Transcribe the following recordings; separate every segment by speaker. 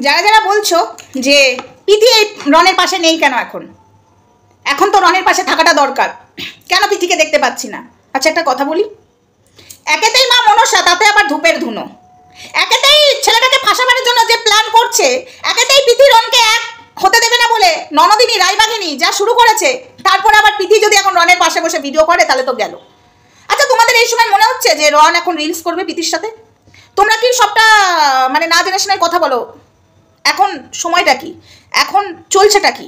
Speaker 1: যারা যারা বলছো যে পিথি এই রনের পাশে নেই কেন, এখন তো রনের পাশে থাকাটা দরকার, কেন পিথিকে দেখতে পাচ্ছি না? আচ্ছা একটা কথা বলি, একেতেই মা মনসা, তাতে আবার ধূপের ধুনো, একেতেই ছেলেটাকে ফাঁসাবার জন্য যে প্ল্যান করছে, একেতেই পিথি রনকে এক হতে দেবে না বলে ননদিনী রায়বাঘিনী যা শুরু করেছে, তারপরে আবার পিথি যদি এখন রনের পাশে বসে ভিডিও করে তাহলে তো গেল। আচ্ছা তোমাদের এই সময় মনে হচ্ছে যে রন এখন রিলস করবে পিথির সাথে? তোমরা কি সবটা মানে না জেনে শুনে কথা বলো? এখন সময়টা কি, এখন চলছেটা কি?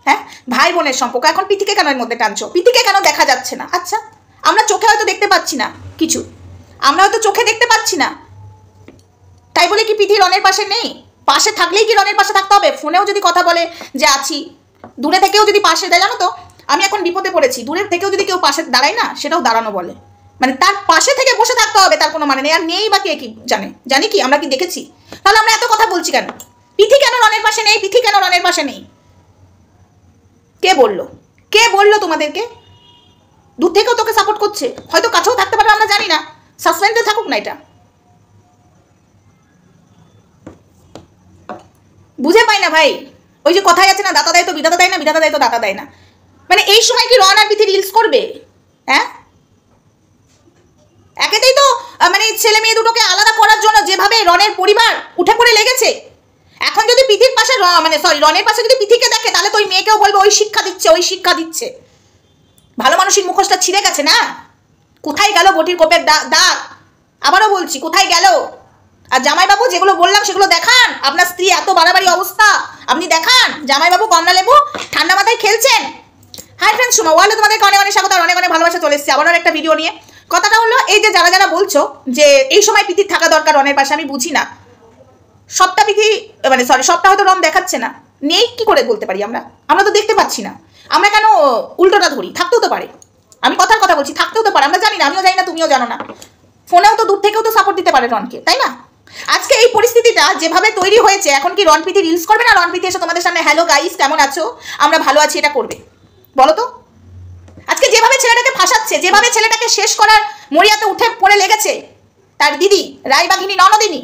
Speaker 1: হ্যাঁ, ভাই বোনের সম্পর্ক, এখন পিথিকে কেন এর মধ্যে টানছো? পিথিকে কেন দেখা যাচ্ছে না? আচ্ছা আমরা চোখে হয়তো দেখতে পাচ্ছি না কিছু, আমরা হয়তো চোখে দেখতে পাচ্ছি না, তাই বলে কি পিথি রনের পাশে নেই? পাশে থাকলেই কি রনের পাশে থাকতে হবে? ফোনেও যদি কথা বলে যে আছি, দূরে থেকেও যদি পাশে দেয়, জানো তো আমি এখন বিপদে পড়েছি, দূরের থেকেও যদি কেউ পাশে দাঁড়ায় না, সেটাও দাঁড়ানো বলে, মানে তার পাশে থেকে বসে থাকতে হবে তার কোনো মানে নেই। আর নেই বা কে কি জানি কি, আমরা কি দেখেছি? তাহলে আমরা এত কথা বলছি কেন? পিথি কেন রনের পাশে নেই, পিথি কেন রনের পাশে নেই? কে বললো? কে বললো তোমাদেরকে? দূর থেকেও তোকে সাপোর্ট করছে, হয়তো কাছেও থাকতে পারে, আমরা জানি না, সাসপেন্সে থাকুক না, এটা বুঝে পাই না ভাই। ওই যে কথাই আছে না, দাতা দেয় তো বিধাতা দেয় না, বিধাতা দেয় তো দাতা দেয় না। মানে এই সময় কি রন আর পিথি রিলস করবে? হ্যাঁ, একেতেই তো মানে ছেলে মেয়ে দুটোকে আলাদা করার জন্য যেভাবে রনের পরিবার উঠে পড়ে লেগেছে, এখন যদি পিথির পাশে মানে সরি রনের পাশে যদি পিথিকে দেখে, তাহলে তো ওই মেয়েকেও বলবে ওই শিক্ষা দিচ্ছে, ওই শিক্ষা দিচ্ছে। ভালো মানুষের মুখোশটা ছিঁড়ে গেছে না? কোথায় গেল বটির কোপের দাগ? আবারও বলছি, কোথায় গেল? আর জামাইবাবু যেগুলো বললাম সেগুলো দেখান। আপনার স্ত্রী এত বাড়াবাড়ি অবস্থা, আপনি দেখান। জামাইবাবু কমলা লেবু ঠান্ডা মাথায় খেলছেন। হাই ফ্রেন্ডস, সুমা ওয়ালে তোমাদেরকে অনেক অনেক স্বাগত, অনেক অনেক ভালোবাসা। চলে এসেছি আবারও একটা ভিডিও নিয়ে। কথাটা হলো এই যে যারা যারা বলছো যে এই সময় পিথির থাকা দরকার রনের পাশে, আমি বুঝি না সবটা পিথি মানে সরি সবটা হয়তো রন দেখাচ্ছে না, নেই কি করে বলতে পারি? আমরা তো দেখতে পাচ্ছি না, আমরা কেন উল্টোটা ধরি? থাকতেও তো পারে, আমি কথার কথা বলছি, থাকতেও তো পারে, আমরা জানি না, আমিও জানি না, তুমিও জানো না। ফোনেও তো দূর থেকেও তো সাপোর্ট দিতে পারে রনকে, তাই না? আজকে এই পরিস্থিতিটা যেভাবে তৈরি হয়েছে, এখন কি রন পিথি রিলস করবে না? রন পিথি এসে তোমাদের সামনে হ্যালো গাইস কেমন আছো, আমরা ভালো আছি এটা করবে? বলো তো। আজকে যেভাবে ছেলেটাকে ফাঁসাচ্ছে, যেভাবে ছেলেটাকে শেষ করার মরিয়াতে উঠে পড়ে লেগেছে তার দিদি রায়বাঘিনী ননদিনী,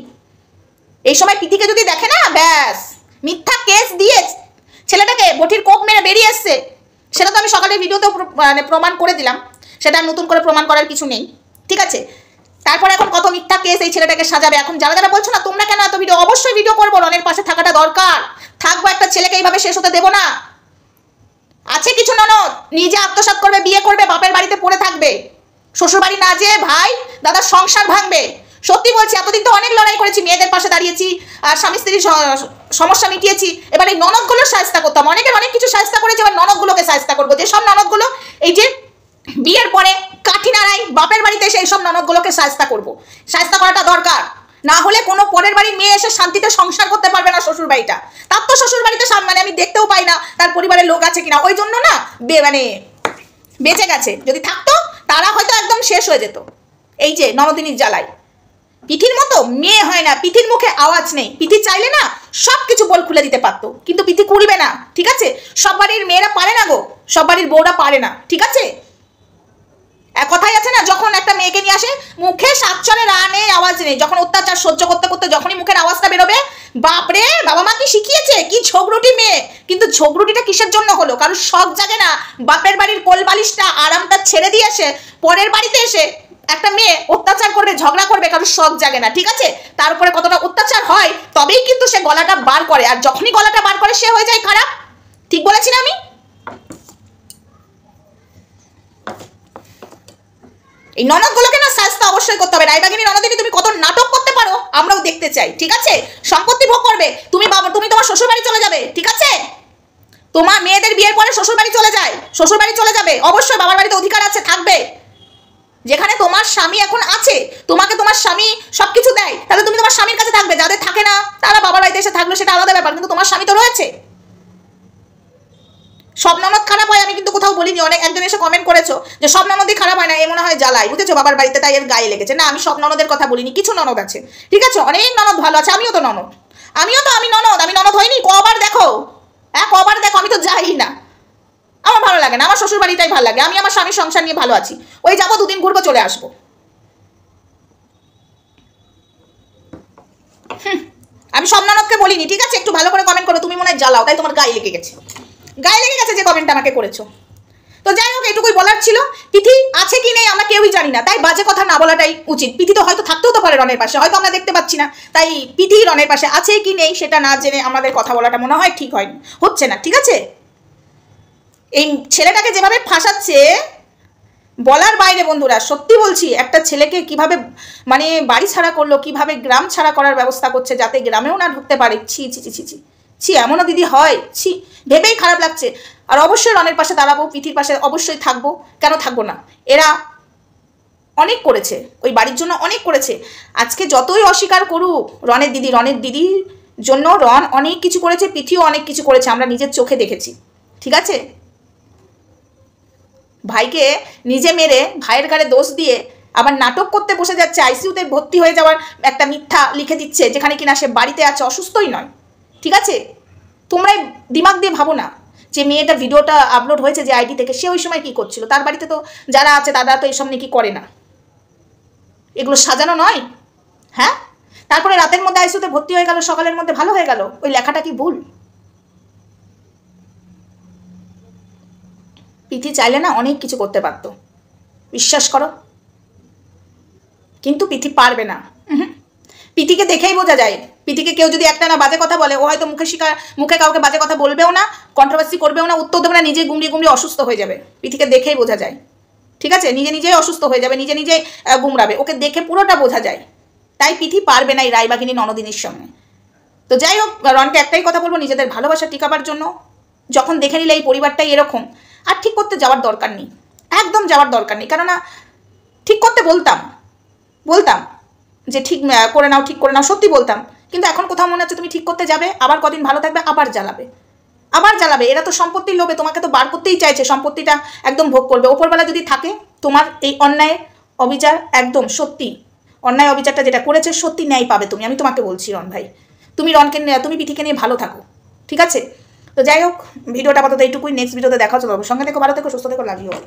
Speaker 1: এই সময় পিথিকে যদি দেখে না, ব্যাস মিথ্যা কেস দিয়ে ছেলেটাকে বটির কোপ মেরে বেরিয়ে এসছে। সেটা তো আমি সকালে ভিডিওতেও মানে প্রমাণ করে দিলাম, সেটা নতুন করে প্রমাণ করার কিছু নেই, ঠিক আছে? তারপর এখন কত মিথ্যা কেস এই ছেলেটাকে সাজাবে। এখন যারা যারা বলছো না তোমরা কেন এত ভিডিও, অবশ্যই ভিডিও করবো, রনের পাশে থাকাটা দরকার, থাকবো, একটা ছেলেকে এইভাবে শেষ হতে দেবো না। আছে কিছু ননদ নিজে আত্মসাৎ করবে, বিয়ে করবে, বাপের বাড়িতে পড়ে থাকবে, শ্বশুর বাড়ি না যেয়ে ভাই দাদার সংসার ভাঙবে। সত্যি বলছি, এতদিন তো অনেক লড়াই করেছি, মেয়েদের পাশে দাঁড়িয়েছি, আর স্বামী স্ত্রীর সমস্যা মিটিয়েছি। এবার এই ননদগুলোর সাহায্য করতাম, অনেকের অনেক কিছু সাহায্য করেছি, এবার ননদগুলোকে সাহায্য করবো। যেসব ননদগুলো এই যে বিয়ের পরে কাঠি নাড়াই, বাপের বাড়িতে এসে এইসব ননদগুলোকে সাহায্য করবো, সাহায্য করাটা দরকার। না হলে কোনো পরের বাড়ির মেয়ে এসে শান্তিতে সংসার করতে পারবে না শ্বশুর বাড়িটা। তার তো শ্বশুর বাড়িতে মানে আমি দেখতেও পাই না তার পরিবারের লোক আছে কিনা, ওই জন্য না মানে বেঁচে গেছে। যদি থাকতো তারা হয়তো একদম শেষ হয়ে যেত এই যে ননদিনীর জ্বালায়। পিথির মতো মেয়ে হয় না, পিথির মুখে আওয়াজ নেই। পিথি চাইলে না সব কিছু বল খুলে দিতে পারতো, কিন্তু পিথি করবে না, ঠিক আছে? সব বাড়ির মেয়েরা পারে না গো, সব বাড়ির বউরা পারে না, ঠিক আছে? এক কথাই আছে না, যখন একটা মেয়েকে নিয়ে আসে মুখে সাতচরে রা নেই, আওয়াজ নেই, যখন অত্যাচার সহ্য করতে করতে যখনই মুখের আওয়াজটা বেরোবে, বাপরে বাবা মা কি শিখিয়েছে, কি ঝগড়ুটি মেয়ে। কিন্তু ঝগড়ুটিটা কিসের জন্য হলো? কারণ শখ জাগে না, বাপের বাড়ির কোলবালিশটা আরামটা ছেড়ে দিয়ে এসে পরের বাড়িতে এসে একটা মেয়ে অত্যাচার করবে, ঝগড়া করবে, কারোর শখ জাগে না, ঠিক আছে? তার উপরে কতটা অত্যাচার হয় তবেই কিন্তু সে গলাটা বার করে, আর যখনই গলাটা বার করে সে হয়ে যায় খারাপ। ঠিক বলেছি না আমি? এই ননদগুলোকে না শাস্তি অবশ্যই করতে হবে। রায়বাঘিনী ননদিনী তুমি কত নাটক করতে পারো আমরাও দেখতে চাই, ঠিক আছে? সম্পত্তি ভোগ করবে তুমি, তুমি তোমার শ্বশুর বাড়ি চলে যাবে, ঠিক আছে? তোমার মেয়েদের বিয়ের পরে শ্বশুর বাড়ি চলে যায়, শ্বশুর বাড়ি চলে যাবে, অবশ্যই বাবার বাড়িতে অধিকার আছে, থাকবে। যেখানে তোমার স্বামী এখন আছে, তোমাকে তোমার স্বামী সবকিছু দেয়, তাহলে তুমি তোমার স্বামীর কাছে থাকবে। যাদের থাকে না তারা বাবার বাড়িতে এসে থাকলো, সেটা আলাদা ব্যাপার, কিন্তু তোমার স্বামী তো রয়েছে। সব ননদ খারাপ হয় আমি কিন্তু কোথাও বলিনি। অনেক একজন এসে কমেন্ট করেছো যে সব ননদই খারাপ হয় না, এ মনে হয় জ্বালাই, বুঝেছো, বাবার বাড়িতে তাই এর গায়ে লেগেছে। না, আমি সব ননদের কথা বলিনি, কিছু ননদ আছে, ঠিক আছে? অনেক ননদ ভালো আছে, আমিও তো ননদ, আমি ননদ হইনি? কবার দেখো, কবার দেখো, আমি তো যাই না, আমার ভালো লাগে না, আমার শ্বশুর বাড়িটাই ভালো লাগে, আমি আমার স্বামীর সংসার নিয়ে ভালো আছি। ওই যাবো, দুদিন ঘুরবো, চলে আসবো। আমি আমি শবননদকে বলিনি, ঠিক আছে? একটু ভালো করে কমেন্ট করো, তুমি মনে হয় জ্বালাও, তাই তোমার গায়ে লেগে গেছে, গায়ে লেগে গেছে যে কমেন্ট আমাকে করেছো। তো যাই হোক, এটুকুই বলার ছিল। পিথি আছে কি নেই আমরা কেউই জানি না, তাই বাজে কথা না বলাটাই উচিত। পিথি তো হয়তো থাকতেও তো পারে রনের পাশে, হয়তো আমরা দেখতে পাচ্ছি না, তাই পিথি রনের পাশে আছে কি নেই সেটা না জেনে আমাদের কথা বলাটা মনে হয় ঠিক হয়নি, হচ্ছে না, ঠিক আছে? এই ছেলেটাকে যেভাবে ফাঁসাচ্ছে বলার বাইরে বন্ধুরা, সত্যি বলছি, একটা ছেলেকে কিভাবে মানে বাড়ি ছাড়া করলো, কিভাবে গ্রাম ছাড়া করার ব্যবস্থা করছে যাতে গ্রামেও না ঢুকতে পারে। ছি ছি ছি ছি ছি ছি, এমনও দিদি হয়? ছি, ভেবেই খারাপ লাগছে। আর অবশ্যই রনের পাশে দাঁড়াবো, পিথির পাশে অবশ্যই থাকবো, কেন থাকবো না? এরা অনেক করেছে, ওই বাড়ির জন্য অনেক করেছে। আজকে যতই অস্বীকার করুক রনের দিদির জন্য রন অনেক কিছু করেছে, পিথিও অনেক কিছু করেছে, আমরা নিজের চোখে দেখেছি, ঠিক আছে? ভাইকে নিজে মেরে ভাইয়ের ঘাড়ে দোষ দিয়ে আবার নাটক করতে বসে যাচ্ছে, আইসিইউতে ভর্তি হয়ে যাওয়ার একটা মিথ্যা লিখে দিচ্ছে, যেখানে কিনা সে বাড়িতে আছে, অসুস্থই নয়, ঠিক আছে? তোমরাই দিমাগ দিয়ে ভাবো না যে মেয়েটার ভিডিওটা আপলোড হয়েছে যে আইডি থেকে, সে ওই সময় কী করছিল? তার বাড়িতে তো যারা আছে তারা তো এইসব নিয়ে কি করে না, এগুলো সাজানো নয়? হ্যাঁ, তারপরে রাতের মধ্যে আইসিইউতে ভর্তি হয়ে গেল, সকালের মধ্যে ভালো হয়ে গেল, ওই লেখাটা কি ভুল? পিথি চাইলে না অনেক কিছু করতে পারতো, বিশ্বাস করো, কিন্তু পিথি পারবে না। পিথিকে দেখেই বোঝা যায়। পিথিকে কেউ যদি একটা না বাজে কথা বলে, ও হয়তো মুখে কাউকে বাজে কথা বলবেও না, কন্ট্রোভার্সি করবেও না, উত্তর দেবে না, নিজে গুমড়িয়ে অসুস্থ হয়ে যাবে। পিথিকে দেখেই বোঝা যায়, ঠিক আছে? নিজেই অসুস্থ হয়ে যাবে, নিজেই গুমড়াবে, ওকে দেখে পুরোটা বোঝা যায়। তাই পিথি পারবে না এই রায়বাঘিনী ননদিনীর সঙ্গে। তো যাই হোক, রনকে একটাই কথা বলবো, নিজেদের ভালোবাসা টিকাবার জন্য যখন দেখে নিলে এই পরিবারটাই এরকম, আর ঠিক করতে যাওয়ার দরকার নেই, একদম যাওয়ার দরকার নেই। কেননা ঠিক করতে বলতাম যে ঠিক করে নাও, ঠিক করে নাও, সত্যি বলতাম, কিন্তু এখন কোথাও মনে হচ্ছে তুমি ঠিক করতে যাবে, আবার কদিন ভালো থাকবে, আবার জ্বালাবে। এরা তো সম্পত্তির লোভে তোমাকে তো বার করতেই চাইছে, সম্পত্তিটা একদম ভোগ করবে। ওপরবেলা যদি থাকে তোমার এই অন্যায় অবিচার, একদম সত্যি অন্যায় অবিচারটা যেটা করেছে সত্যি ন্যায় পাবে তুমি, আমি তোমাকে বলছি রন ভাই। তুমি পিথিকে নিয়ে ভালো থাকো, ঠিক আছে? তো যাই হোক, ভিডিওটা আপাতত এইটুকুই, নেক্সট ভিডিওতে দেখা হচ্ছে। সঙ্গে থেকো, ভালো থেকো, সুস্থ থেকো, লাভ ইউ অল।